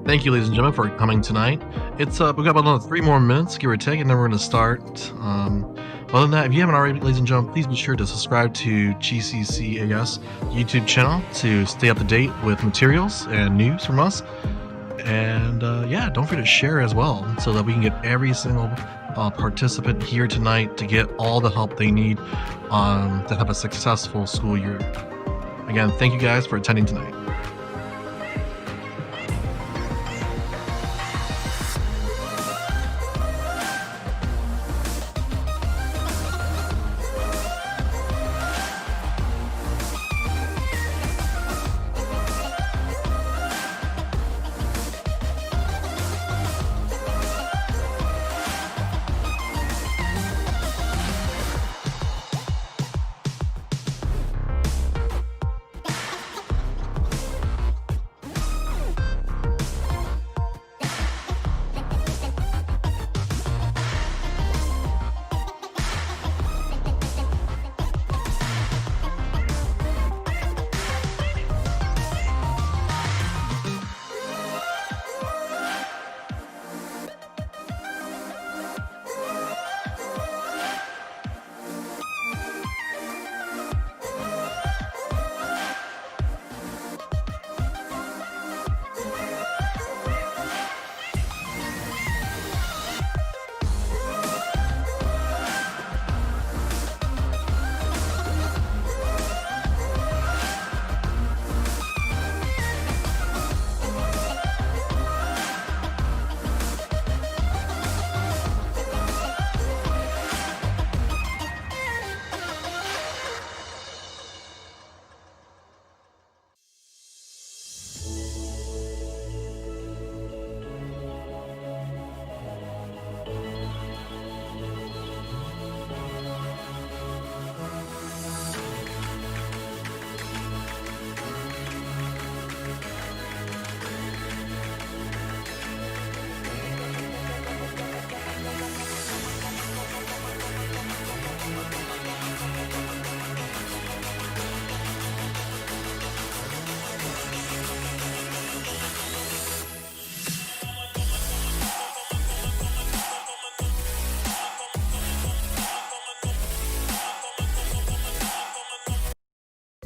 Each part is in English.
Thank you, ladies and gentlemen, for coming tonight. It's we've got about another 3 more minutes, give or take, and then we're going to start. Other than that, if you haven't already, ladies and gentlemen, please be sure to subscribe to GCCAS YouTube channel to stay up to date with materials and news from us. And yeah, don't forget to share as well, so that we can get every single participant here tonight to get all the help they need to have a successful school year. Again, thank you guys for attending tonight.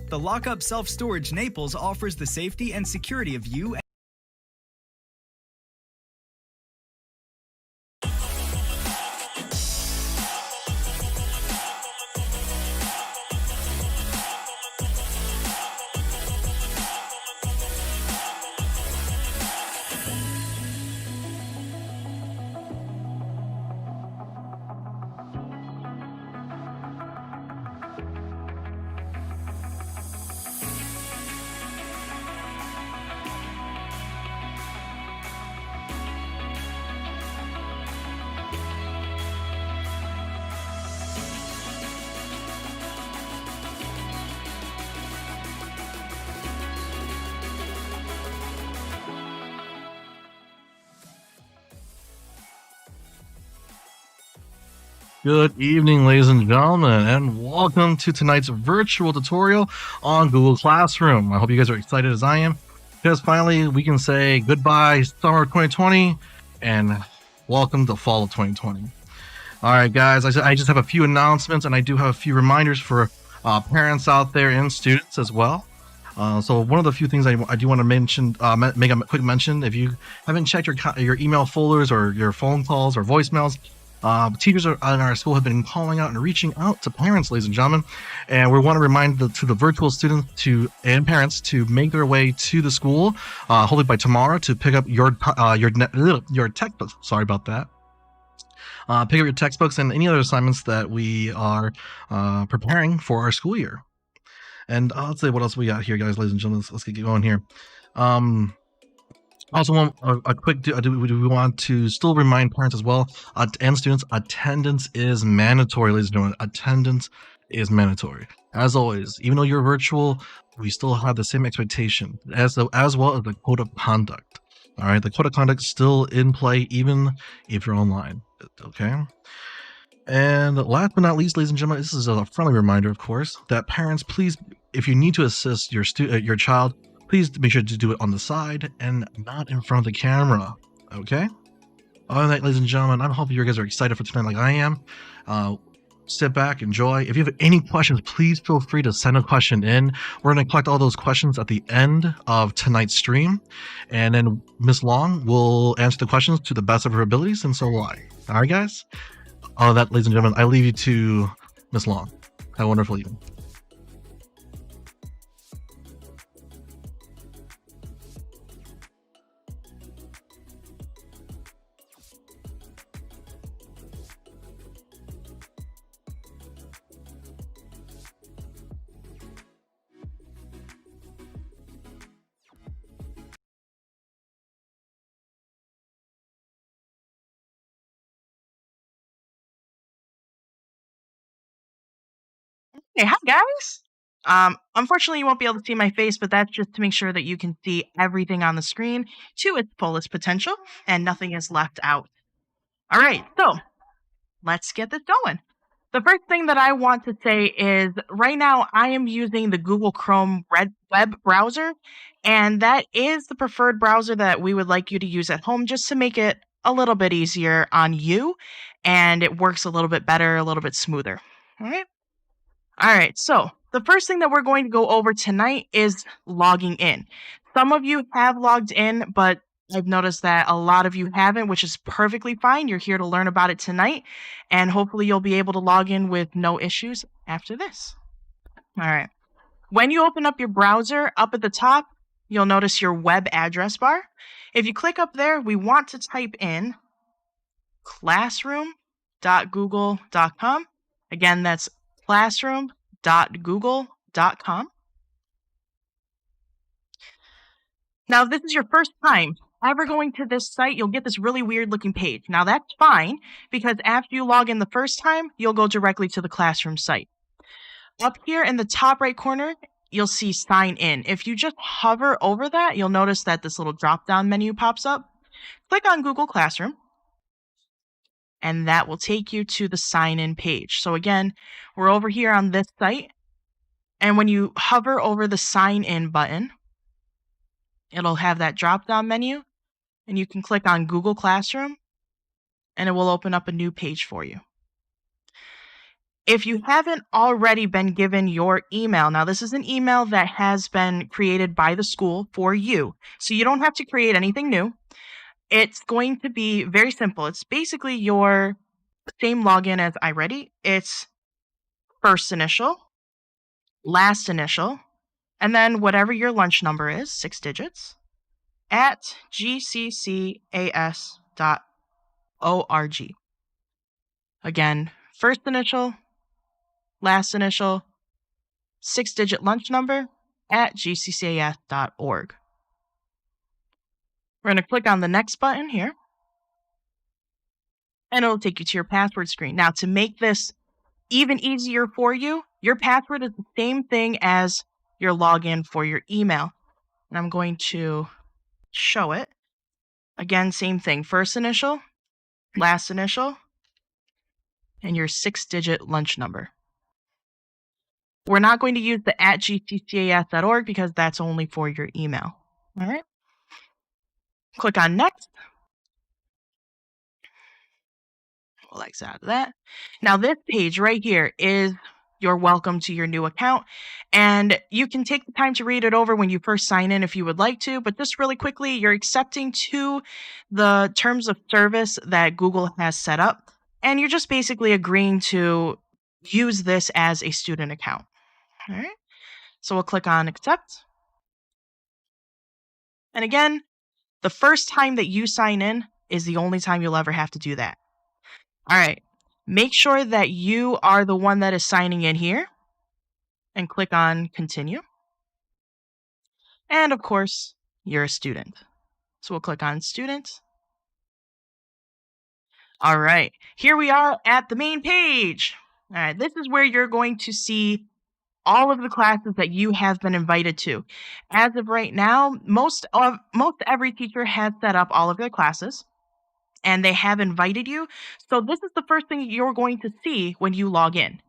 The Lockup Self-Storage Naples offers the safety and security of you. Good evening, ladies and gentlemen, and welcome to tonight's virtual tutorial on Google Classroom. I hope you guys are excited as I am, because finally we can say goodbye summer 2020 and welcome to fall of 2020. All right, guys, I just have a few announcements, and I do have a few reminders for parents out there and students as well. So one of the few things I do want to mention, make a quick mention, if you haven't checked your email folders or your phone calls or voicemails, teachers in our school have been calling out and reaching out to parents, ladies and gentlemen, and we want to remind the virtual students and parents to make their way to the school, hopefully by tomorrow, to pick up your textbooks. Sorry about that. Pick up your textbooks and any other assignments that we are preparing for our school year. And let's see what else we got here, guys, ladies and gentlemen. Let's get going here. Also, want a quick. Do we want to still remind parents as well and students? Attendance is mandatory, ladies and gentlemen. Attendance is mandatory. As always, even though you're virtual, we still have the same expectation as well as the code of conduct. All right, the code of conduct is still in play even if you're online. Okay. And last but not least, ladies and gentlemen, this is a friendly reminder, of course, that parents, please, if you need to assist your child, Please make sure to do it on the side and not in front of the camera. Okay? All right, ladies and gentlemen, I hope you guys are excited for tonight like I am. Sit back, enjoy. If you have any questions, please feel free to send a question in. We're going to collect all those questions at the end of tonight's stream. And then Miss Long will answer the questions to the best of her abilities, and so will I. All right, guys? All of that, ladies and gentlemen, I leave you to Miss Long. Have a wonderful evening. Hey, hi guys. Unfortunately, you won't be able to see my face, but that's just to make sure that you can see everything on the screen to its fullest potential and nothing is left out. All right, so let's get this going. The first thing that I want to say is right now I am using the Google Chrome web browser, and that is the preferred browser that we would like you to use at home just to make it a little bit easier on you and it works a little bit better, a little bit smoother. All right. All right, so the first thing that we're going to go over tonight is logging in. Some of you have logged in, but I've noticed that a lot of you haven't, which is perfectly fine. You're here to learn about it tonight, and hopefully you'll be able to log in with no issues after this. All right. When you open up your browser, up at the top, you'll notice your web address bar. If you click up there, we want to type in classroom.google.com. Again, that's classroom.google.com. Now, if this is your first time ever going to this site, you'll get this really weird looking page. Now, that's fine because after you log in the first time, you'll go directly to the classroom site. Up here in the top right corner, you'll see sign in. If you just hover over that, you'll notice that this little drop down menu pops up. Click on Google Classroom, and that will take you to the sign in page. So again, we're over here on this site, and when you hover over the sign in button, it'll have that drop down menu, and you can click on Google Classroom, and it will open up a new page for you. If you haven't already been given your email, now this is an email that has been created by the school for you, so you don't have to create anything new. It's going to be very simple. It's basically your same login as iReady. It's first initial, last initial, and then whatever your lunch number is, 6 digits, at gccas.org. Again, first initial, last initial, 6-digit lunch number at gccas.org. We're going to click on the next button here, and it'll take you to your password screen. Now, to make this even easier for you, your password is the same thing as your login for your email. And I'm going to show it. Again, same thing. First initial, last initial, and your 6-digit lunch number. We're not going to use the at gccas.org because that's only for your email. All right. Click on next. We'll X out of that. Now this page right here is your welcome to your new account, and you can take the time to read it over when you first sign in if you would like to, but just really quickly, you're accepting to the terms of service that Google has set up, and you're just basically agreeing to use this as a student account. All right. So we'll click on accept. And again, the first time that you sign in is the only time you'll ever have to do that. All right. Make sure that you are the one that is signing in here and click on continue. And of course, you're a student. So we'll click on student. All right. Here we are at the main page. All right. This is where you're going to see all of the classes that you have been invited to. As of right now, most every teacher has set up all of their classes and they have invited you. So this is the first thing you're going to see when you log in.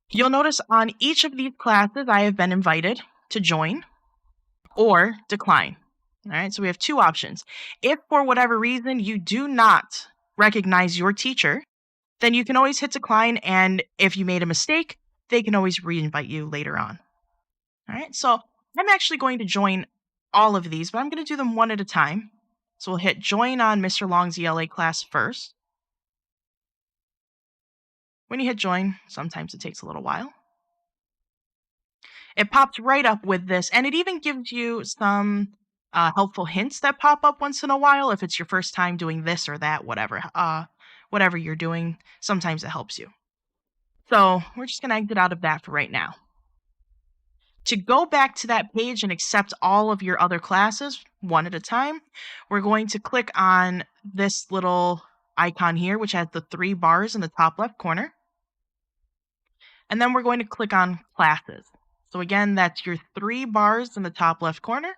You'll notice on each of these classes I have been invited to join. or decline. All right, so we have two options. If for whatever reason you do not recognize your teacher, then you can always hit decline, and if you made a mistake, they can always re-invite you later on. All right, so I'm actually going to join all of these, but I'm going to do them one at a time. So we'll hit join on Mr. Long's ELA class first. When you hit join, sometimes it takes a little while. It pops right up with this, and it even gives you some helpful hints that pop up once in a while if it's your first time doing this or that, whatever you're doing. Sometimes it helps you. So we're just going to exit out of that for right now. To go back to that page and accept all of your other classes one at a time, we're going to click on this little icon here, which has the 3 bars in the top left corner. And then we're going to click on classes. So again, that's your 3 bars in the top left corner.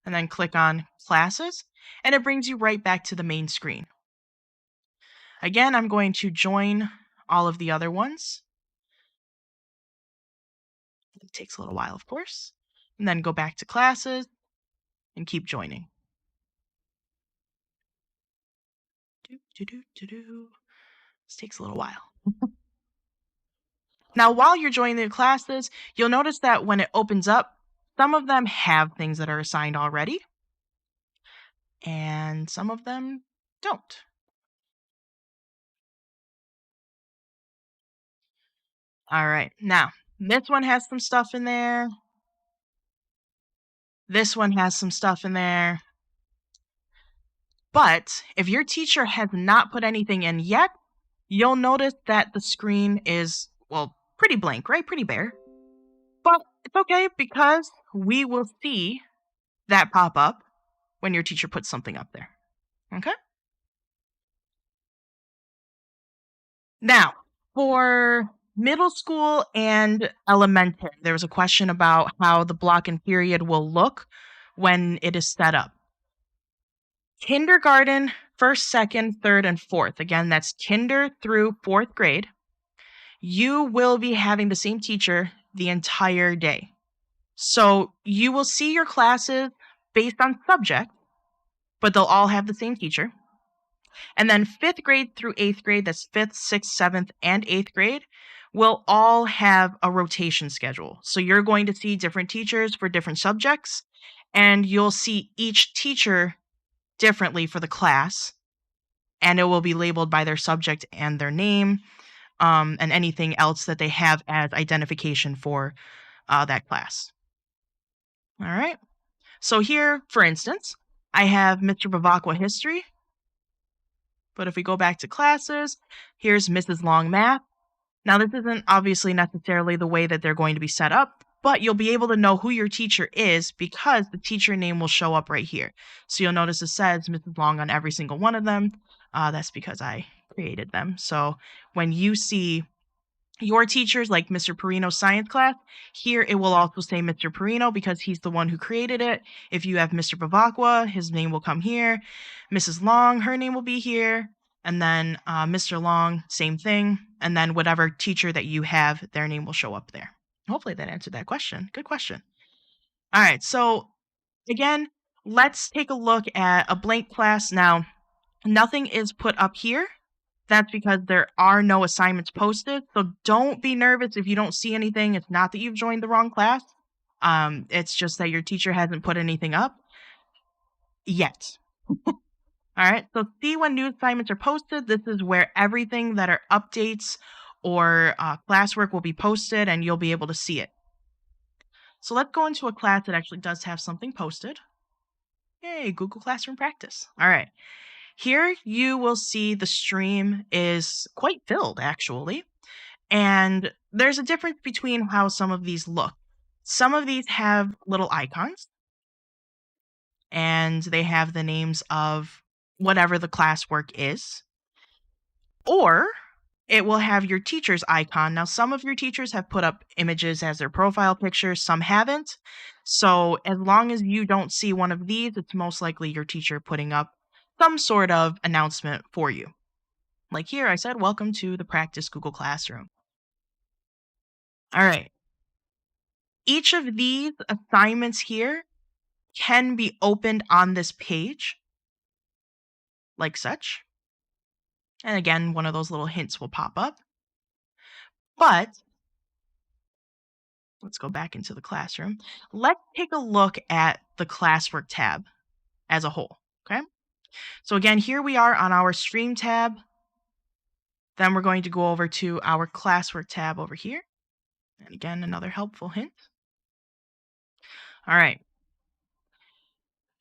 And then click on classes, and it brings you right back to the main screen. Again, I'm going to join all of the other ones. It takes a little while, of course. And then go back to classes and keep joining. This takes a little while. Now, while you're joining the classes, you'll notice that when it opens up, some of them have things that are assigned already, and some of them don't. All right, now, this one has some stuff in there. This one has some stuff in there. But if your teacher has not put anything in yet, you'll notice that the screen is, well, pretty blank, right? Pretty bare. But it's okay because we will see that pop up when your teacher puts something up there. Okay? Now, for middle school and elementary, there was a question about how the block and period will look when it is set up. Kindergarten, first, second, third, and fourth. Again, that's kinder through 4th grade. You will be having the same teacher the entire day. So you will see your classes based on subject, but they'll all have the same teacher. And then 5th grade through 8th grade, that's 5th, 6th, 7th, and 8th grade, will all have a rotation schedule. So you're going to see different teachers for different subjects, and you'll see each teacher differently for the class, and it will be labeled by their subject and their name, and anything else that they have as identification for that class. All right. So here, for instance, I have Mr. Bavacqua History. But if we go back to classes, here's Mrs. Long Math. Now, this isn't obviously necessarily the way that they're going to be set up, but you'll be able to know who your teacher is because the teacher name will show up right here. So you'll notice it says Mrs. Long on every single one of them. That's because I created them. So when you see your teachers, like Mr. Perino's science class, here it will also say Mr. Perino because he's the one who created it. If you have Mr. Bavacqua, his name will come here. Mrs. Long, her name will be here. And then Mr. Long, same thing. And then whatever teacher that you have, their name will show up there. Hopefully that answered that question. Good question. All right, so again, let's take a look at a blank class. Now, nothing is put up here. That's because there are no assignments posted. So don't be nervous if you don't see anything. It's not that you've joined the wrong class. It's just that your teacher hasn't put anything up yet. All right. So see when new assignments are posted. This is where everything that are updates or classwork will be posted, and you'll be able to see it. So let's go into a class that actually does have something posted. Yay, Google Classroom Practice. All right. Here you will see the stream is quite filled, actually. And there's a difference between how some of these look. Some of these have little icons, and they have the names of whatever the classwork is. Or it will have your teacher's icon. Now, some of your teachers have put up images as their profile pictures, some haven't. So as long as you don't see one of these, it's most likely your teacher putting up some sort of announcement for you. Like here, I said, welcome to the Practice Google Classroom. All right. Each of these assignments here can be opened on this page, like such. And again, one of those little hints will pop up. But let's go back into the classroom. Let's take a look at the classwork tab as a whole, okay? So again, here we are on our stream tab. Then we're going to go over to our classwork tab over here. And again, another helpful hint. All right.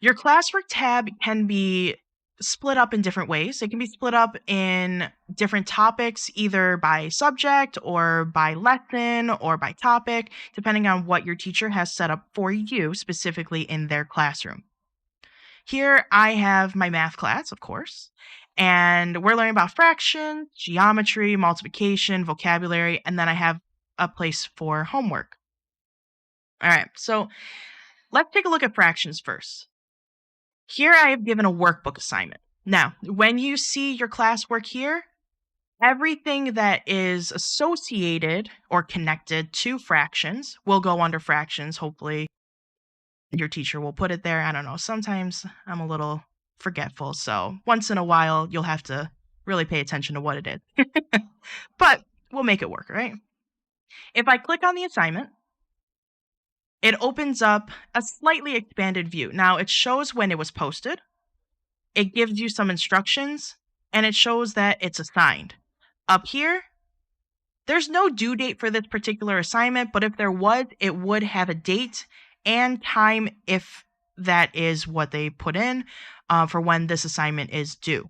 Your classwork tab can be split up in different ways. It can be split up in different topics, either by subject or by lesson or by topic, depending on what your teacher has set up for you specifically in their classroom. Here I have my math class, of course, and we're learning about fractions, geometry, multiplication, vocabulary, and then I have a place for homework. All right, so let's take a look at fractions first. Here I have given a workbook assignment. Now, when you see your classwork here, everything that is associated or connected to fractions will go under fractions. Hopefully, your teacher will put it there. I don't know. Sometimes I'm a little forgetful. So once in a while, you'll have to really pay attention to what it is. But we'll make it work, right? If I click on the assignment, it opens up a slightly expanded view. Now, it shows when it was posted, it gives you some instructions, and it shows that it's assigned. Up here, there's no due date for this particular assignment, but if there was, it would have a date and time if that is what they put in for when this assignment is due.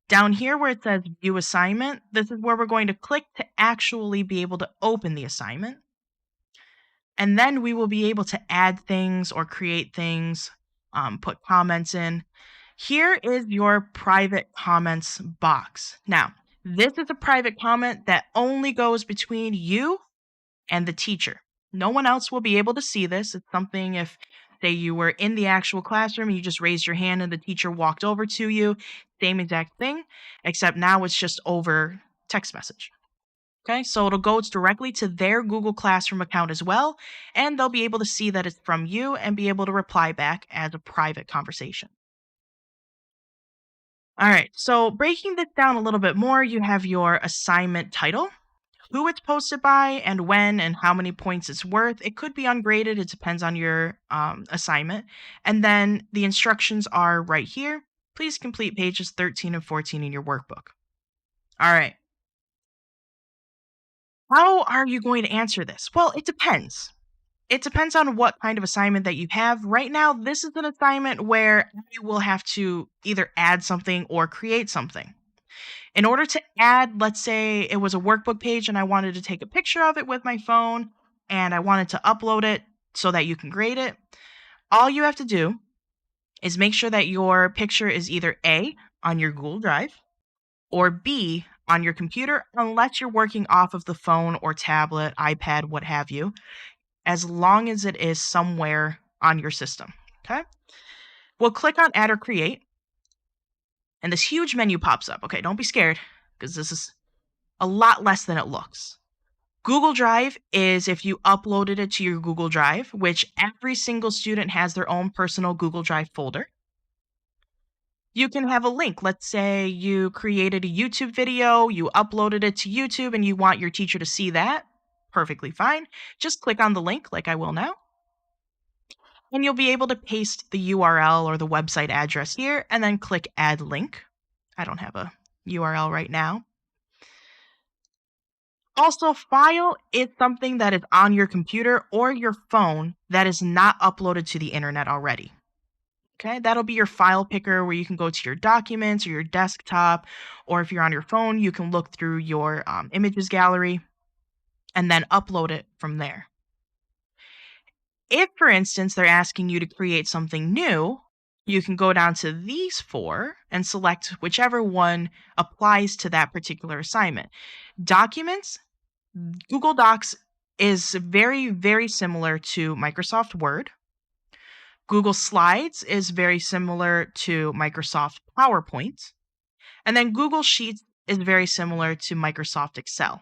Down here where it says View Assignment, this is where we're going to click to actually be able to open the assignment. And then we will be able to add things or create things, put comments in. Here is your private comments box. Now, this is a private comment that only goes between you and the teacher. No one else will be able to see this. It's something if, say, you were in the actual classroom and you just raised your hand and the teacher walked over to you, same exact thing, except now it's just over text message. Okay, so it'll go directly to their Google Classroom account as well, and they'll be able to see that it's from you and be able to reply back as a private conversation. All right, so breaking this down a little bit more, you have your assignment title, who it's posted by, and when and how many points it's worth. It could be ungraded, it depends on your assignment. And then the instructions are right here. Please complete pages 13 and 14 in your workbook. All right. How are you going to answer this? Well, it depends. It depends on what kind of assignment that you have. Right now, this is an assignment where you will have to either add something or create something. In order to add, let's say it was a workbook page and I wanted to take a picture of it with my phone and I wanted to upload it so that you can grade it, all you have to do is make sure that your picture is either A, on your Google Drive, or B, on your computer, unless you're working off of the phone or tablet, iPad, what have you, as long as it is somewhere on your system, okay? We'll click on Add or Create, and this huge menu pops up. Okay, don't be scared, because this is a lot less than it looks. Google Drive is if you uploaded it to your Google Drive, which every single student has their own personal Google Drive folder. You can have a link. Let's say you created a YouTube video, you uploaded it to YouTube, and you want your teacher to see that. Perfectly fine. Just click on the link like I will now. And you'll be able to paste the URL or the website address here and then click Add Link. I don't have a URL right now. Also, file is something that is on your computer or your phone that is not uploaded to the internet already. Okay, that'll be your file picker where you can go to your documents or your desktop, or if you're on your phone, you can look through your images gallery and then upload it from there. If, for instance, they're asking you to create something new, you can go down to these four and select whichever one applies to that particular assignment. Documents, Google Docs is very, very similar to Microsoft Word. Google Slides is very similar to Microsoft PowerPoint. And then Google Sheets is very similar to Microsoft Excel.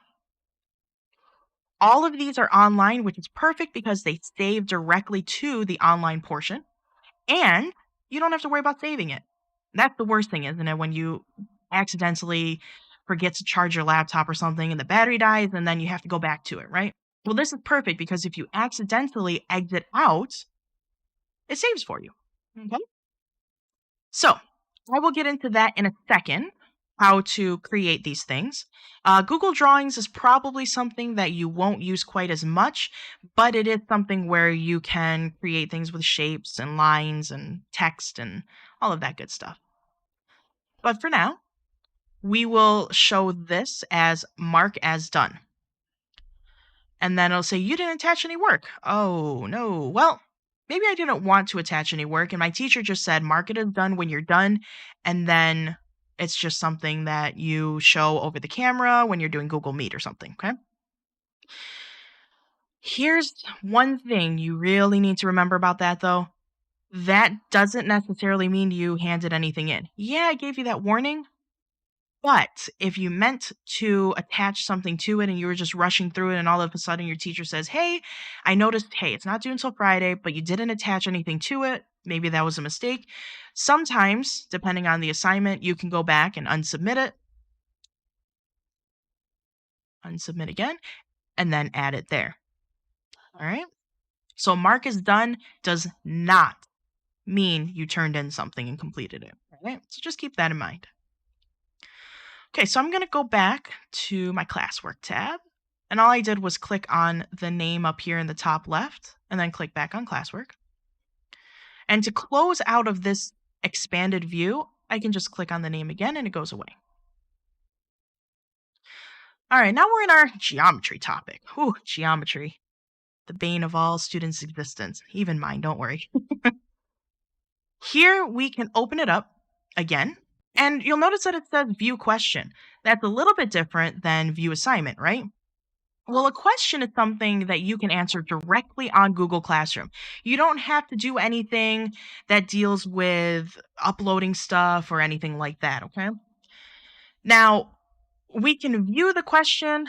All of these are online, which is perfect because they save directly to the online portion, and you don't have to worry about saving it. That's the worst thing, isn't it? When you accidentally forget to charge your laptop or something and the battery dies and then you have to go back to it, right? Well, this is perfect because if you accidentally exit out, it saves for you. Okay. So I will get into that in a second, how to create these things. Google Drawings is probably something that you won't use quite as much, but it is something where you can create things with shapes and lines and text and all of that good stuff. But for now, we will show this as mark as done. And then it'll say, you didn't attach any work. Oh, no. Well, maybe I didn't want to attach any work. And my teacher just said, mark it as done when you're done. And then it's just something that you show over the camera when you're doing Google Meet or something. Okay. Here's one thing you really need to remember about that, though. That doesn't necessarily mean you handed anything in. Yeah, I gave you that warning. But if you meant to attach something to it and you were just rushing through it and all of a sudden your teacher says, hey, I noticed, hey, it's not due until Friday, but you didn't attach anything to it. Maybe that was a mistake. Sometimes, depending on the assignment, you can go back and unsubmit it, unsubmit again, and then add it there. All right. So mark is done does not mean you turned in something and completed it. All right. So just keep that in mind. Okay, so I'm going to go back to my classwork tab. And all I did was click on the name up here in the top left and then click back on classwork. And to close out of this expanded view, I can just click on the name again and it goes away. All right, now we're in our geometry topic. Whew, geometry. The bane of all students' existence. Even mine, don't worry. Here we can open it up again. And you'll notice that it says view question. That's a little bit different than view assignment, right? Well, a question is something that you can answer directly on Google Classroom. You don't have to do anything that deals with uploading stuff or anything like that, okay? Now, we can view the question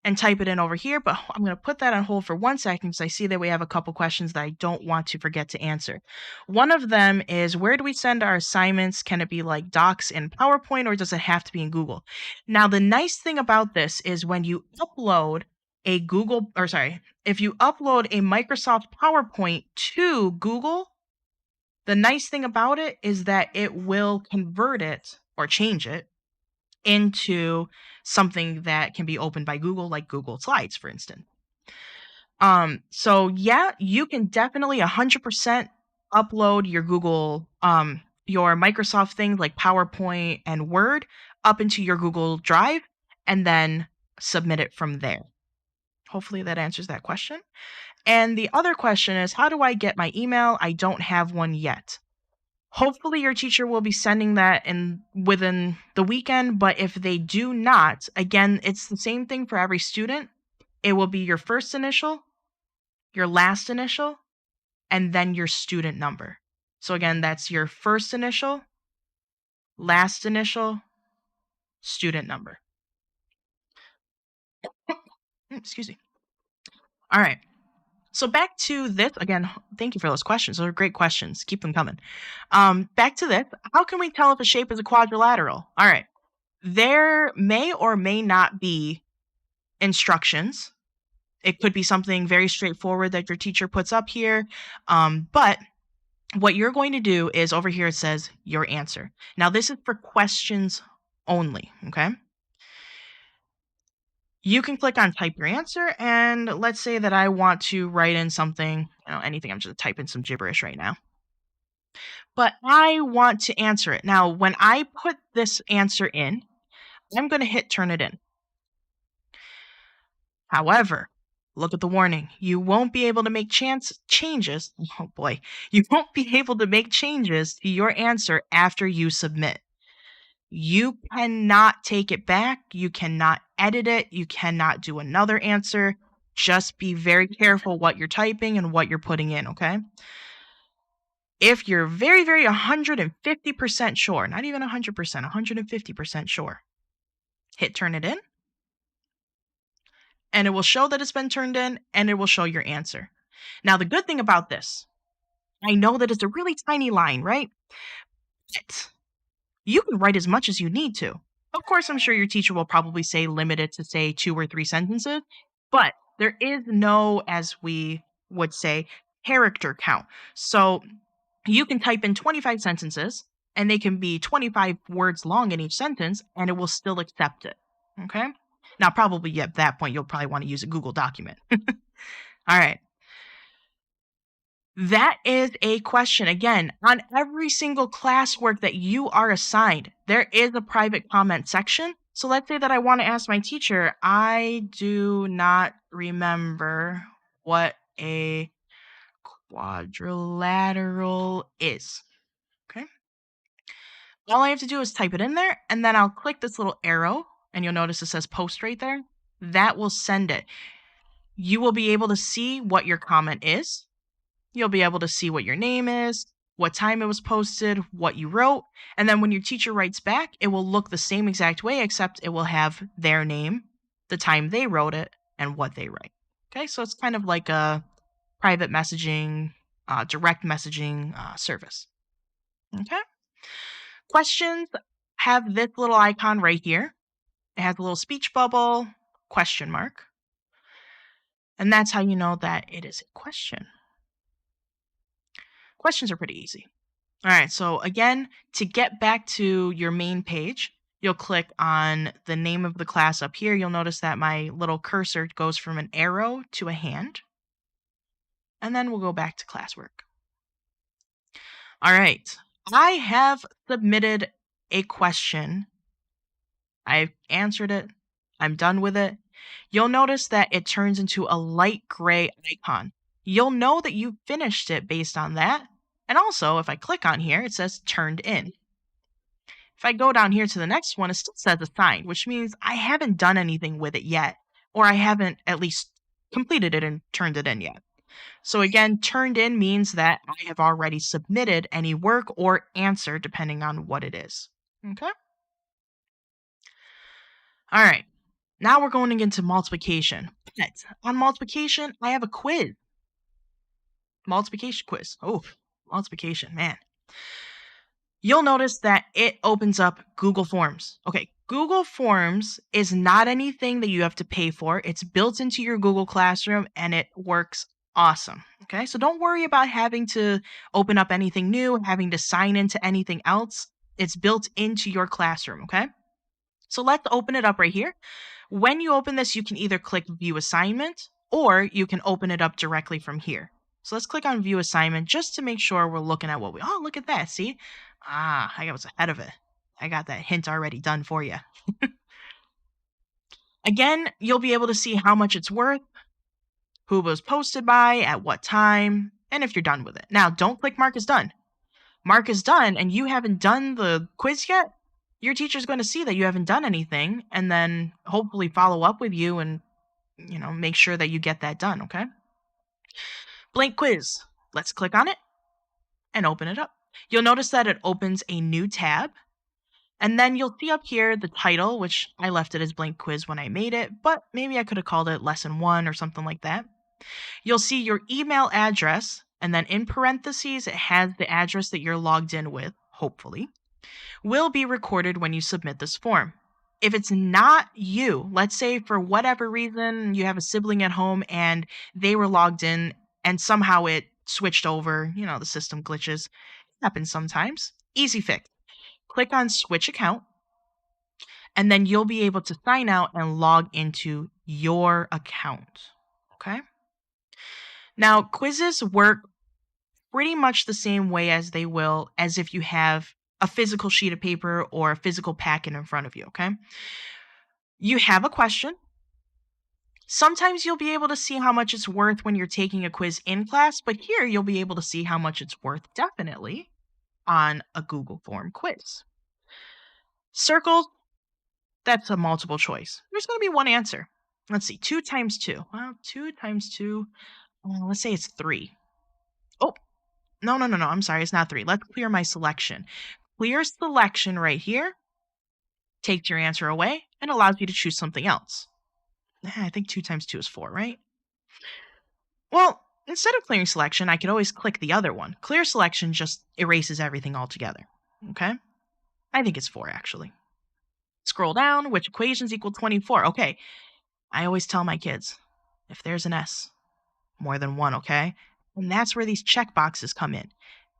and type it in over here, but I'm going to put that on hold for 1 second because I see that we have a couple questions that I don't want to forget to answer. One of them is, where do we send our assignments? Can it be like Docs in PowerPoint or does it have to be in Google? Now, the nice thing about this is when you upload if you upload a Microsoft PowerPoint to Google, the nice thing about it is that it will convert it or change it into something that can be opened by Google, like Google Slides, for instance. So yeah, you can definitely 100% upload your Google, your Microsoft things like PowerPoint and Word up into your Google Drive and then submit it from there. Hopefully that answers that question. And the other question is, how do I get my email? I don't have one yet. Hopefully your teacher will be sending that within the weekend, but if they do not, again, it's the same thing for every student. It will be your first initial, your last initial, and then your student number. So again, that's your first initial, last initial, student number. Excuse me. All right. So back to this, again, thank you for those questions. Those are great questions. Keep them coming. Back to this. How can we tell if a shape is a quadrilateral? All right. There may or may not be instructions. It could be something very straightforward that your teacher puts up here. But what you're going to do is over here it says your answer. Now, this is for questions only, okay? You can click on type your answer, and let's say that I want to write in something, anything. I'm just typing some gibberish right now. But I want to answer it. Now, when I put this answer in, I'm going to hit turn it in. However, look at the warning. You won't be able to make changes. Oh boy. You won't be able to make changes to your answer after you submit. You cannot take it back. You cannot edit it. You cannot do another answer. Just be very careful what you're typing and what you're putting in, okay? If you're very, very 150% sure, not even 100%, 150% sure, hit turn it in. and it will show that it's been turned in, and it will show your answer. Now, the good thing about this, I know that it's a really tiny line, right? But you can write as much as you need to. Of course, I'm sure your teacher will probably say limit it to, say, 2 or 3 sentences, but there is no, as we would say, character count. So you can type in 25 sentences, and they can be 25 words long in each sentence, and it will still accept it. Okay? Now, probably at that point, you'll probably want to use a Google document. All right. That is a question. Again, on every single classwork that you are assigned, there is a private comment section. So let's say that I want to ask my teacher, I do not remember what a quadrilateral is. Okay. All I have to do is type it in there, and then I'll click this little arrow, and you'll notice it says post right there. That will send it. You will be able to see what your comment is. You'll be able to see what your name is, what time it was posted, what you wrote, and then when your teacher writes back, it will look the same exact way, except it will have their name, the time they wrote it, and what they write. Okay, so it's kind of like a private messaging, direct messaging service. Okay. Questions have this little icon right here. It has a little speech bubble, question mark. And that's how you know that it is a question. Questions are pretty easy. All right, so again, to get back to your main page, you'll click on the name of the class up here. You'll notice that my little cursor goes from an arrow to a hand. And then we'll go back to classwork. All right, I have submitted a question. I've answered it. I'm done with it. You'll notice that it turns into a light gray icon. You'll know that you finished it based on that. And also, if I click on here, it says turned in. If I go down here to the next one, it still says assigned, which means I haven't done anything with it yet, or I haven't at least completed it and turned it in yet. So again, turned in means that I have already submitted any work or answer, depending on what it is. Okay? All right. Now we're going into multiplication. But on multiplication, I have a quiz. Multiplication quiz. Oh, multiplication, man. You'll notice that it opens up Google Forms. Okay, Google Forms is not anything that you have to pay for. It's built into your Google Classroom and it works awesome. Okay, so don't worry about having to open up anything new, having to sign into anything else. It's built into your classroom, okay? So let's open it up right here. When you open this, you can either click View Assignment or you can open it up directly from here. So let's click on View Assignment just to make sure we're looking at what we... Oh, look at that. See? I was ahead of it. I got that hint already done for you. Again, you'll be able to see how much it's worth, who it was posted by, at what time, and if you're done with it. Now, don't click Mark as done. Mark is done and you haven't done the quiz yet, your teacher's going to see that you haven't done anything and then hopefully follow up with you and, make sure that you get that done, okay? Blank quiz. Let's click on it and open it up. You'll notice that it opens a new tab. And then you'll see up here the title, which I left it as blank quiz when I made it, but maybe I could have called it lesson 1 or something like that. You'll see your email address, and then in parentheses, it has the address that you're logged in with, hopefully, will be recorded when you submit this form. If it's not you, let's say for whatever reason you have a sibling at home and they were logged in and somehow it switched over, the system glitches. It happens sometimes. Easy fix. Click on Switch Account, and then you'll be able to sign out and log into your account. Okay? Now, quizzes work pretty much the same way as they will as if you have a physical sheet of paper or a physical packet in front of you, okay? You have a question. Sometimes you'll be able to see how much it's worth when you're taking a quiz in class, but here you'll be able to see how much it's worth definitely on a Google Form quiz. Circles, that's a multiple choice. There's going to be one answer. Let's see, 2 times 2. Well, 2 times 2, let's say it's 3. Oh, no, I'm sorry, it's not 3. Let's clear my selection. Clear selection right here takes your answer away and allows you to choose something else. I think 2 times 2 is 4, right? Well, instead of clearing selection, I could always click the other one. Clear selection just erases everything altogether. Okay? I think it's 4, actually. Scroll down, which equations equal 24? Okay, I always tell my kids, if there's an S, more than one, okay? And that's where these check boxes come in.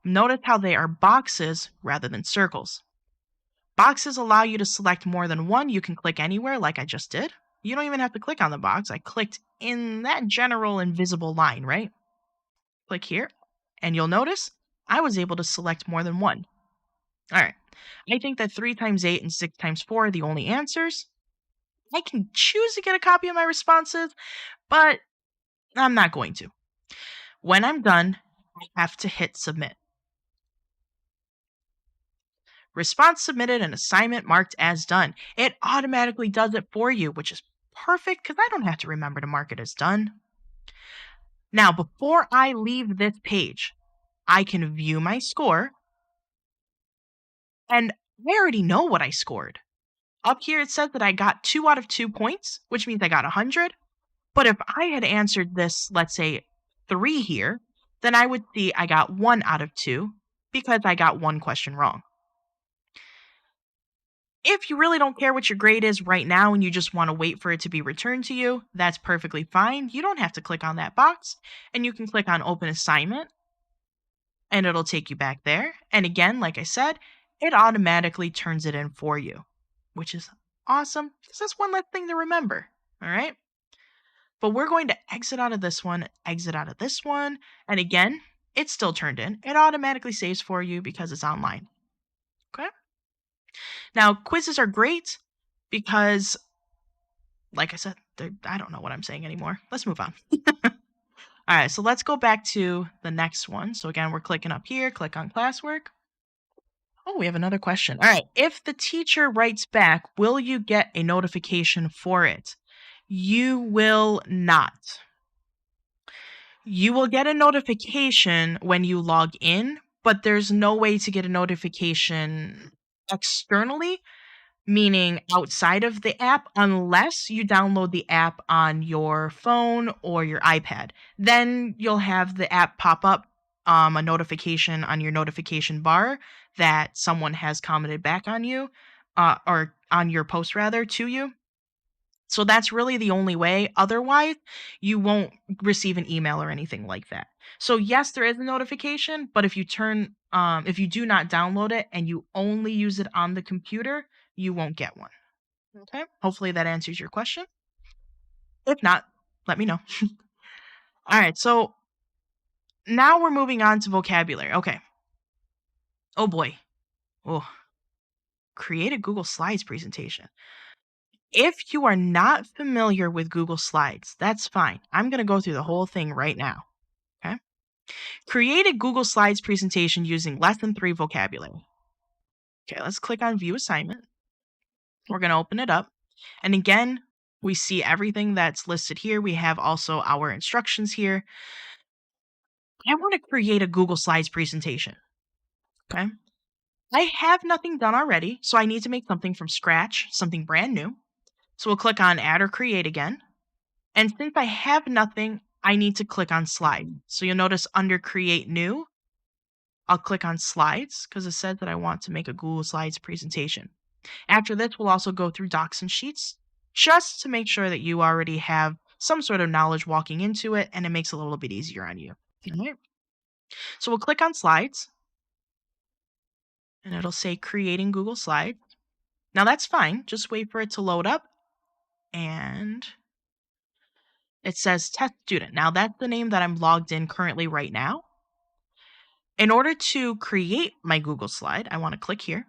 Notice how they are boxes rather than circles. Boxes allow you to select more than one. You can click anywhere, like I just did. You don't even have to click on the box. I clicked in that general invisible line, right? Click here, and you'll notice I was able to select more than one. All right. I think that 3 times 8 and 6 times 4 are the only answers. I can choose to get a copy of my responses, but I'm not going to. When I'm done, I have to hit submit. Response submitted and assignment marked as done. It automatically does it for you, which is perfect because I don't have to remember to mark it as done. Now, before I leave this page, I can view my score, and I already know what I scored. Up here, it says that I got 2 out of 2 points, which means I got 100. But if I had answered this, let's say 3 here, then I would see I got 1 out of 2 because I got one question wrong. If you really don't care what your grade is right now and you just want to wait for it to be returned to you, that's perfectly fine. You don't have to click on that box, and you can click on Open Assignment, and it'll take you back there. And again, like I said, it automatically turns it in for you, which is awesome because that's one less thing to remember. All right. But we're going to exit out of this one, exit out of this one, and again, it's still turned in. It automatically saves for you because it's online. Okay? Now, quizzes are great because, like I said, I don't know what I'm saying anymore. Let's move on. All right, so let's go back to the next one. So again, we're clicking up here, click on classwork. Oh, we have another question. All right, if the teacher writes back, will you get a notification for it? You will not. You will get a notification when you log in, but there's no way to get a notification externally, meaning outside of the app, unless you download the app on your phone or your iPad. Then you'll have the app pop up a notification on your notification bar that someone has commented back on you, or on your post rather, to you. So that's really the only way. Otherwise, you won't receive an email or anything like that. So yes, there is a notification, but if you do not download it and you only use it on the computer, you won't get one. Okay? Hopefully that answers your question. If not, let me know. All right, so now we're moving on to vocabulary. Okay. Oh boy. Oh, create a Google Slides presentation. If you are not familiar with Google Slides, that's fine. I'm going to go through the whole thing right now. Okay? Create a Google Slides presentation using lesson 3 vocabulary. Okay, let's click on View Assignment. We're going to open it up. And again, we see everything that's listed here. We have also our instructions here. I want to create a Google Slides presentation. Okay? I have nothing done already, so I need to make something from scratch, something brand new. So we'll click on Add or Create again. And since I have nothing, I need to click on Slide. So you'll notice under Create New, I'll click on Slides because it says that I want to make a Google Slides presentation. After this, we'll also go through Docs and Sheets just to make sure that you already have some sort of knowledge walking into it and it makes it a little bit easier on you. All right. So we'll click on Slides and it'll say Creating Google Slides. Now that's fine. Just wait for it to load up and it says Test Student. Now that's the name that I'm logged in currently right now. In order to create my Google slide, I want to click here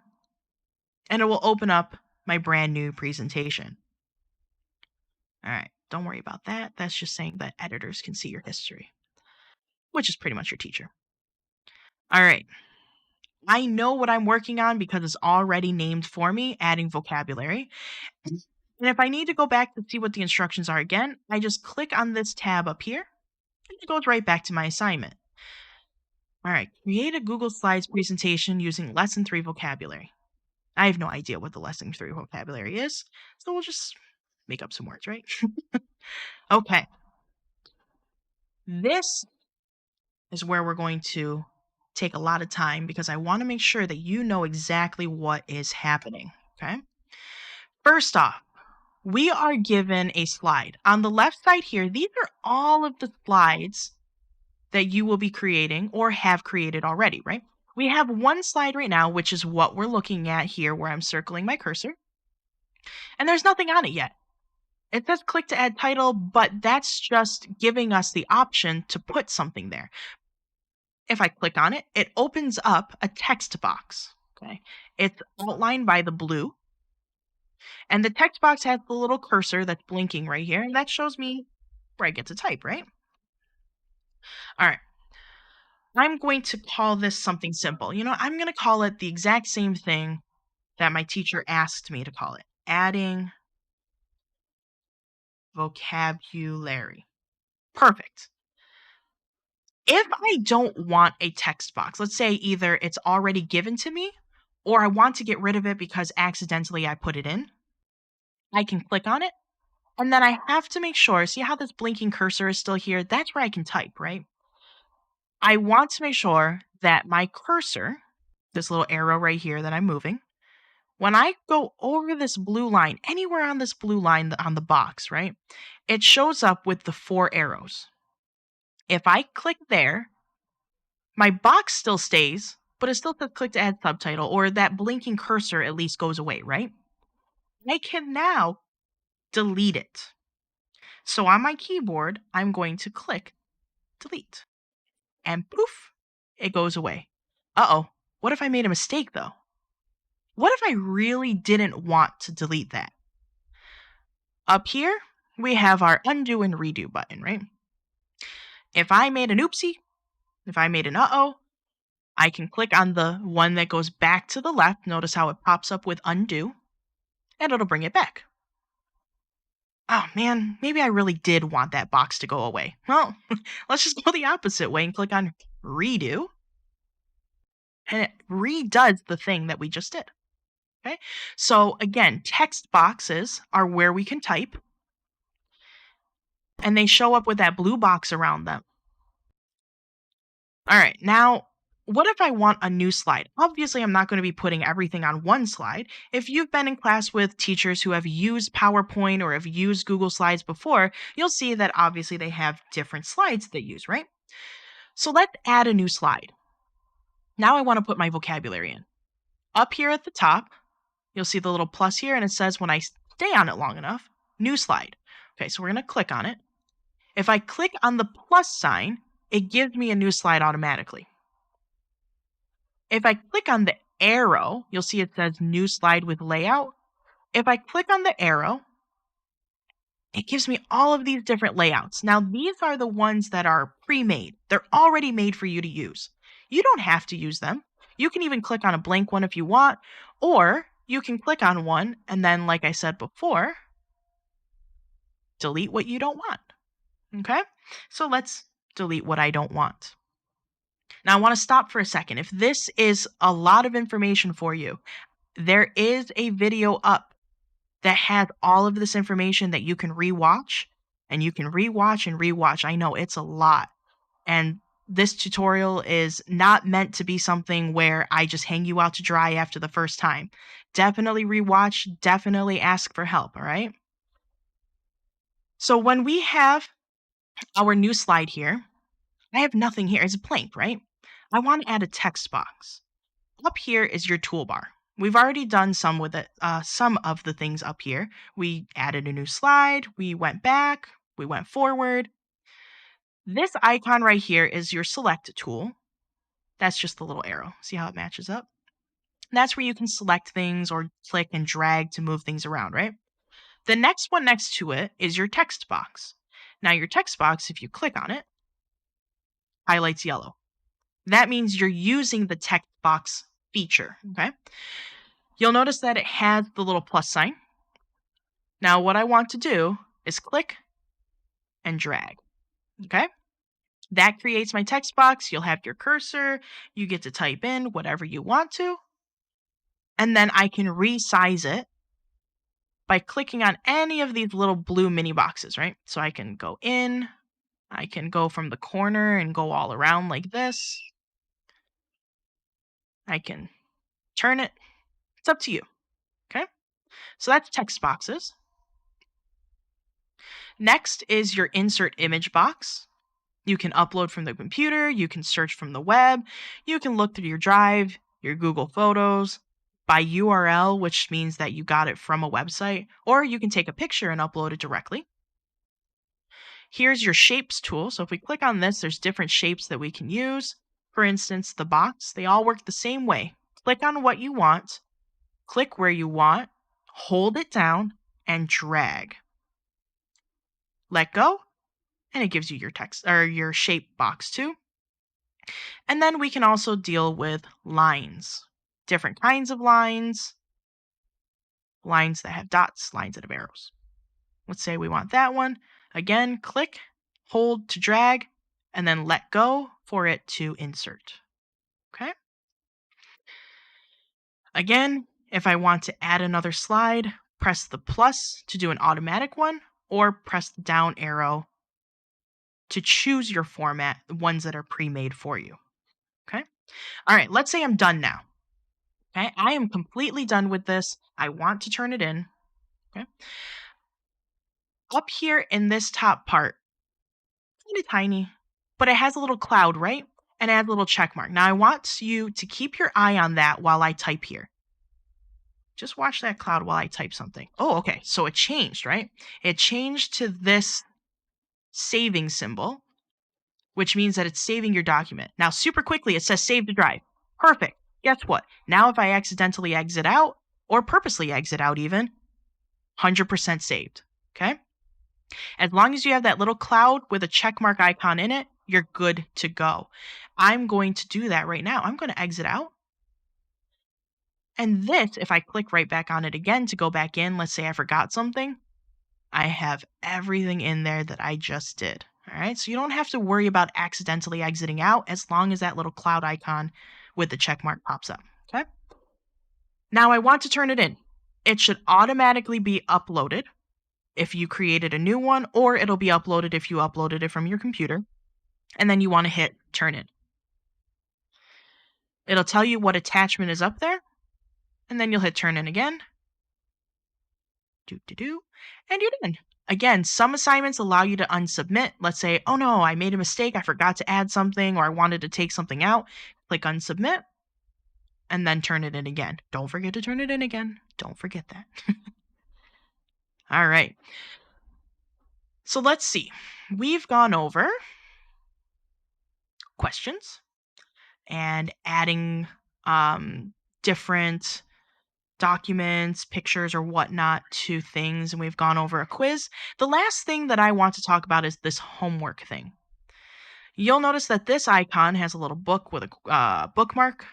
and it will open up my brand new presentation. All right, don't worry about that. That's just saying that editors can see your history, which is pretty much your teacher. All right, I know what I'm working on because it's already named for me, adding vocabulary. And if I need to go back to see what the instructions are again, I just click on this tab up here and it goes right back to my assignment. All right, create a Google Slides presentation using lesson 3 vocabulary. I have no idea what the lesson 3 vocabulary is, so we'll just make up some words, right? Okay. This is where we're going to take a lot of time because I want to make sure that you know exactly what is happening. Okay. First off, we are given a slide. On the left side here, these are all of the slides that you will be creating or have created already, right? We have one slide right now, which is what we're looking at here where I'm circling my cursor. And there's nothing on it yet. It says click to add title, but that's just giving us the option to put something there. If I click on it, it opens up a text box. Okay. It's outlined by the blue. And the text box has the little cursor that's blinking right here. And that shows me where I get to type, right? All right. I'm going to call this something simple. I'm going to call it the exact same thing that my teacher asked me to call it. Adding vocabulary. Perfect. If I don't want a text box, let's say either it's already given to me or I want to get rid of it because accidentally I put it in, I can click on it. And then I have to make sure, see how this blinking cursor is still here? That's where I can type, right? I want to make sure that my cursor, this little arrow right here that I'm moving, when I go over this blue line, anywhere on this blue line on the box, right, it shows up with the 4 arrows. If I click there, my box still stays, but it still says click to add subtitle, or that blinking cursor at least goes away, right? I can now delete it. So on my keyboard, I'm going to click delete. And poof, it goes away. Uh-oh, what if I made a mistake though? What if I really didn't want to delete that? Up here, we have our undo and redo button, right? If I made an oopsie, if I made an uh-oh, I can click on the one that goes back to the left. Notice how it pops up with undo, and it'll bring it back. Oh man, maybe I really did want that box to go away. Well, let's just go the opposite way and click on redo, and it redoes the thing that we just did. Okay, so again, text boxes are where we can type, and they show up with that blue box around them. All right, now, what if I want a new slide? Obviously, I'm not going to be putting everything on one slide. If you've been in class with teachers who have used PowerPoint or have used Google Slides before, you'll see that obviously they have different slides they use, right? So let's add a new slide. Now I want to put my vocabulary in. Up here at the top, you'll see the little plus here, and it says when I stay on it long enough, new slide. Okay, so we're going to click on it. If I click on the plus sign, it gives me a new slide automatically. If I click on the arrow, you'll see it says new slide with layout. If I click on the arrow, it gives me all of these different layouts. Now, these are the ones that are pre-made. They're already made for you to use. You don't have to use them. You can even click on a blank one if you want, or you can click on one and then, like I said before, delete what you don't want. Okay? So let's delete what I don't want. Now, I want to stop for a second. If this is a lot of information for you, there is a video up that has all of this information that you can rewatch, and you can rewatch and rewatch. I know it's a lot. And this tutorial is not meant to be something where I just hang you out to dry after the first time. Definitely rewatch, definitely ask for help, all right? So when we have our new slide here, I have nothing here. It's blank, right? I want to add a text box. Up here is your toolbar. We've already done some with it, some of the things up here. We added a new slide, we went back, we went forward. This icon right here is your select tool. That's just the little arrow. See how it matches up? That's where you can select things or click and drag to move things around, right? The next one next to it is your text box. Now your text box, if you click on it, highlights yellow. That means you're using the text box feature, okay? You'll notice that it has the little plus sign. Now what I want to do is click and drag, okay? That creates my text box. You'll have your cursor. You get to type in whatever you want to. And then I can resize it by clicking on any of these little blue mini boxes, right? So I can go in, I can go from the corner and go all around like this. I can turn it. It's up to you. Okay. So that's text boxes. Next is your insert image box. You can upload from the computer, you can search from the web, you can look through your Drive, your Google Photos, by URL, which means that you got it from a website, or you can take a picture and upload it directly. Here's your shapes tool. So if we click on this, there's different shapes that we can use. For instance, the box, they all work the same way. Click on what you want, click where you want, hold it down, and drag. Let go, and it gives you your text or your shape box too. And then we can also deal with lines, different kinds of lines, lines that have dots, lines that have arrows. Let's say we want that one. Again, click, hold to drag, and then let go for it to insert. Okay. Again, if I want to add another slide, press the plus to do an automatic one, or press the down arrow to choose your format, the ones that are pre-made for you. Okay. All right, let's say I'm done now. Okay, I am completely done with this. I want to turn it in. Okay. Up here in this top part, kind of tiny, but it has a little cloud, right? And it has a little check mark. Now I want you to keep your eye on that while I type here. Just watch that cloud while I type something. Oh, okay. So it changed, right? It changed to this saving symbol, which means that it's saving your document. Now, super quickly, it says save to drive. Perfect. Guess what? Now, if I accidentally exit out, or purposely exit out even, 100% saved. Okay? As long as you have that little cloud with a check mark icon in it, you're good to go. I'm going to do that right now. I'm going to exit out. And this, if I click right back on it again to go back in, let's say I forgot something, I have everything in there that I just did. All right, so you don't have to worry about accidentally exiting out as long as that little cloud icon with the check mark pops up. Okay. Now I want to turn it in. It should automatically be uploaded if you created a new one, or it'll be uploaded if you uploaded it from your computer. And then you want to hit turn in. It'll tell you what attachment is up there, and then you'll hit turn in again. And you're done. Again, some assignments allow you to unsubmit. Let's say, oh no, I made a mistake. I forgot to add something, or I wanted to take something out. Click unsubmit, and then turn it in again. Don't forget to turn it in again. Don't forget that. All right. So let's see. We've gone over questions and adding different documents, pictures, or whatnot to things, and we've gone over a quiz. The last thing that I want to talk about is this homework thing. You'll notice that this icon has a little book with a bookmark.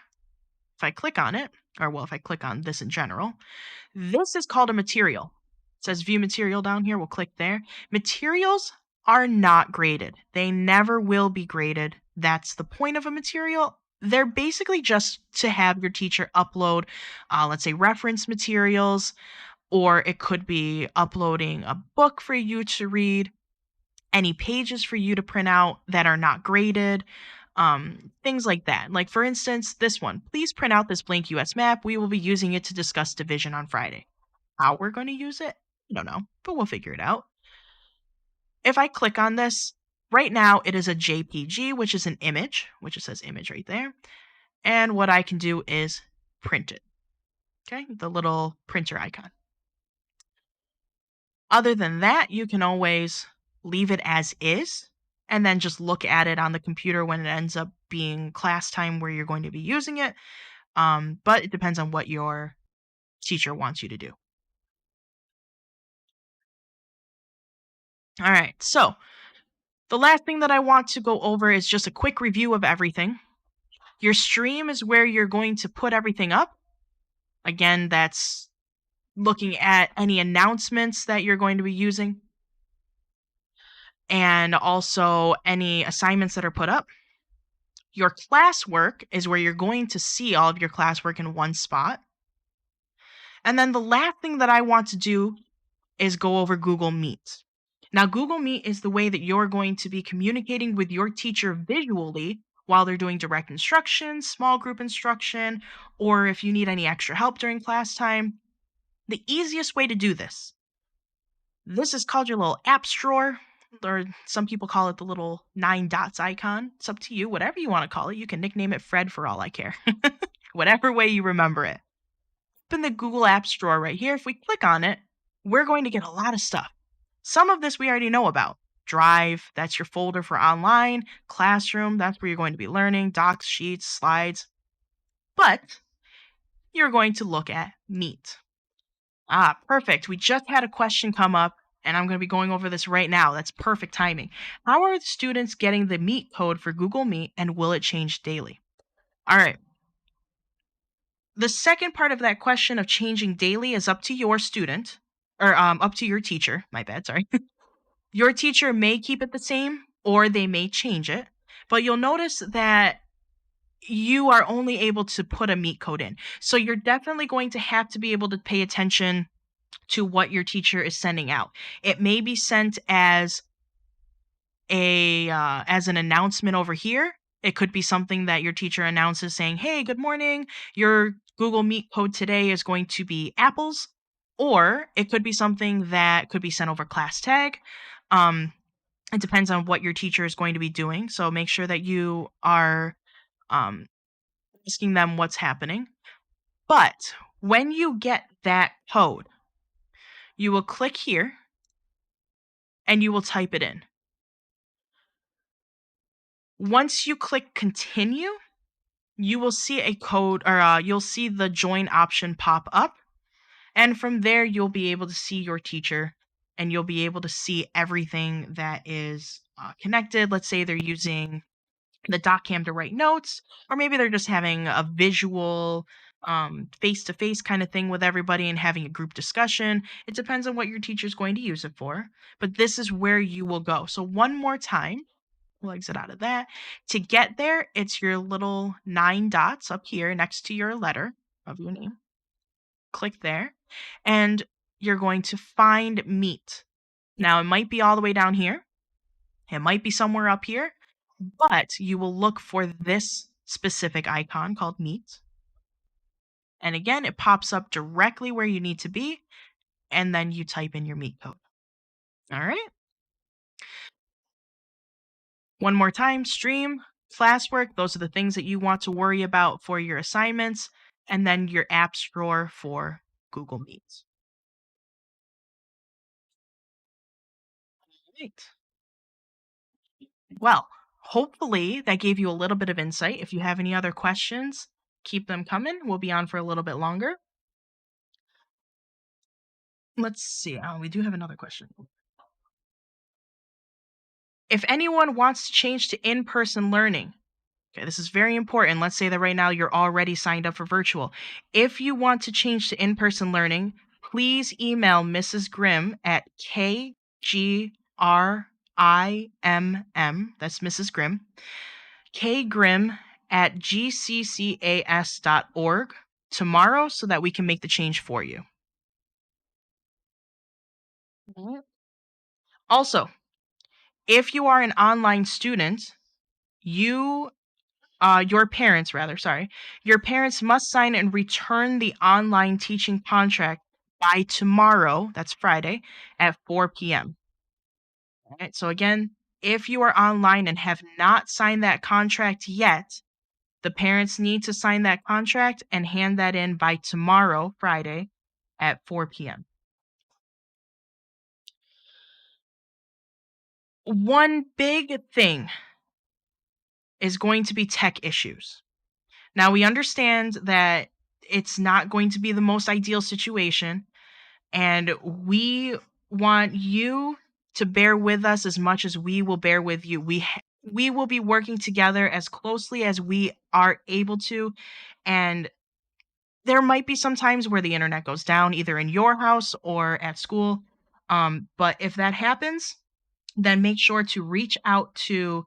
If I click on it, or well, if I click on this in general, this is called a material. It says view material down here. We'll click there. Materials are not graded. They never will be graded. That's the point of a material. They're basically just to have your teacher upload, let's say, reference materials, or it could be uploading a book for you to read, any pages for you to print out that are not graded, things like that. Like, for instance, this one, please print out this blank US map. We will be using it to discuss division on Friday. How we're going to use it, I don't know, but we'll figure it out. If I click on this, right now it is a JPG, which is an image, which it says image right there. And what I can do is print it. Okay, the little printer icon. Other than that, you can always leave it as is and then just look at it on the computer when it ends up being class time where you're going to be using it. But it depends on what your teacher wants you to do. All right, so the last thing that I want to go over is just a quick review of everything. Your stream is where you're going to put everything up. Again, that's looking at any announcements that you're going to be using, and also any assignments that are put up. Your classwork is where you're going to see all of your classwork in one spot. And then the last thing that I want to do is go over Google Meet. Now, Google Meet is the way that you're going to be communicating with your teacher visually while they're doing direct instruction, small group instruction, or if you need any extra help during class time. The easiest way to do this is called your little apps drawer, or some people call it the little 9 dots icon. It's up to you, whatever you want to call it. You can nickname it Fred for all I care. Whatever way you remember it. Open the Google Apps drawer right here. If we click on it, we're going to get a lot of stuff. Some of this we already know about. Drive, that's your folder for online. Classroom, that's where you're going to be learning. Docs, sheets, slides. But you're going to look at Meet. Ah, perfect. We just had a question come up, and I'm going to be going over this right now. That's perfect timing. How are the students getting the Meet code for Google Meet, and will it change daily? All right. The second part of that question of changing daily is up to your student, or up to your teacher. My bad, sorry. Your teacher may keep it the same, or they may change it. But you'll notice that you are only able to put a Meet code in. So you're definitely going to have to be able to pay attention to what your teacher is sending out. It may be sent as an announcement over here. It could be something that your teacher announces saying, "Hey, good morning. Your Google Meet code today is going to be apples." Or it could be something that could be sent over class tag. It depends on what your teacher is going to be doing. So make sure that you are um, asking them what's happening. But when you get that code, you will click here and you will type it in. Once you click continue, you will see a code, or you'll see the join option pop up. And from there, you'll be able to see your teacher and you'll be able to see everything that is connected. Let's say they're using the DocCam to write notes, or maybe they're just having a visual face-to-face kind of thing with everybody and having a group discussion. It depends on what your teacher's going to use it for, but this is where you will go. So one more time, we'll exit out of that. To get there, it's your little 9 dots up here next to your letter of your name. Click there, and you're going to find Meet. Now, it might be all the way down here. It might be somewhere up here, but you will look for this specific icon called Meet. And again, it pops up directly where you need to be, and then you type in your Meet code. All right. One more time, stream, classwork, those are the things that you want to worry about for your assignments, and then your apps drawer for Google Meet. Right. Well, hopefully that gave you a little bit of insight. If you have any other questions, keep them coming. We'll be on for a little bit longer. Let's see. Oh, we do have another question. If anyone wants to change to in-person learning, okay, this is very important. Let's say that right now you're already signed up for virtual. If you want to change to in-person learning, please email Mrs. Grimm at KGRIMM, that's Mrs. Grimm, kgrimm at gccas.org tomorrow so that we can make the change for you. Also, if you are an online student, your parents must sign and return the online teaching contract by tomorrow, that's Friday, at 4 p.m. All right, so again, if you are online and have not signed that contract yet, the parents need to sign that contract and hand that in by tomorrow, Friday, at 4 p.m. One big thing is going to be tech issues. Now, we understand that it's not going to be the most ideal situation, and we want you to bear with us as much as we will bear with you. We will be working together as closely as we are able to, and there might be some times where the internet goes down, either in your house or at school. But if that happens, then make sure to reach out to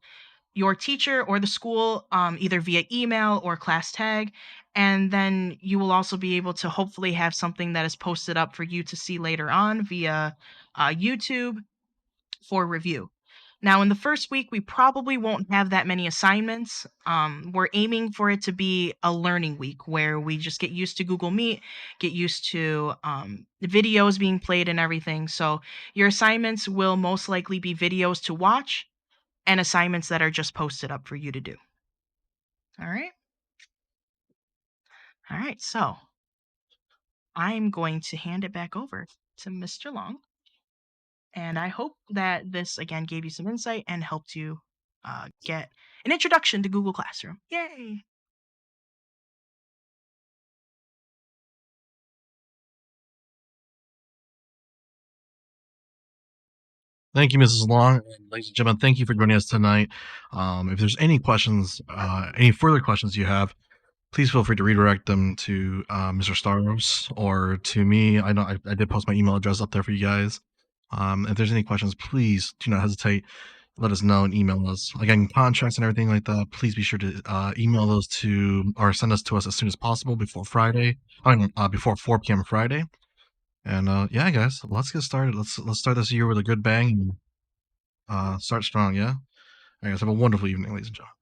your teacher or the school, either via email or class tag. And then you will also be able to hopefully have something that is posted up for you to see later on via YouTube for review. Now, in the first week, we probably won't have that many assignments. We're aiming for it to be a learning week where we just get used to Google Meet, get used to the videos being played and everything. So, your assignments will most likely be videos to watch and assignments that are just posted up for you to do. All right. All right. So, I'm going to hand it back over to Mr. Long. And I hope that this again gave you some insight and helped you get an introduction to Google Classroom. Yay! Thank you, Mrs. Long. And ladies and gentlemen, thank you for joining us tonight. If there's any questions, any further questions you have, please feel free to redirect them to Mr. Staros or to me. I know I did post my email address up there for you guys. If there's any questions, please do not hesitate. Let us know and email us. Again, contracts and everything like that, please be sure to email those to or send us to us as soon as possible before Friday. Before 4 p.m. Friday. And yeah, guys, let's get started. Let's start this year with a good bang and start strong. Yeah. All right, guys, have a wonderful evening, ladies and gentlemen.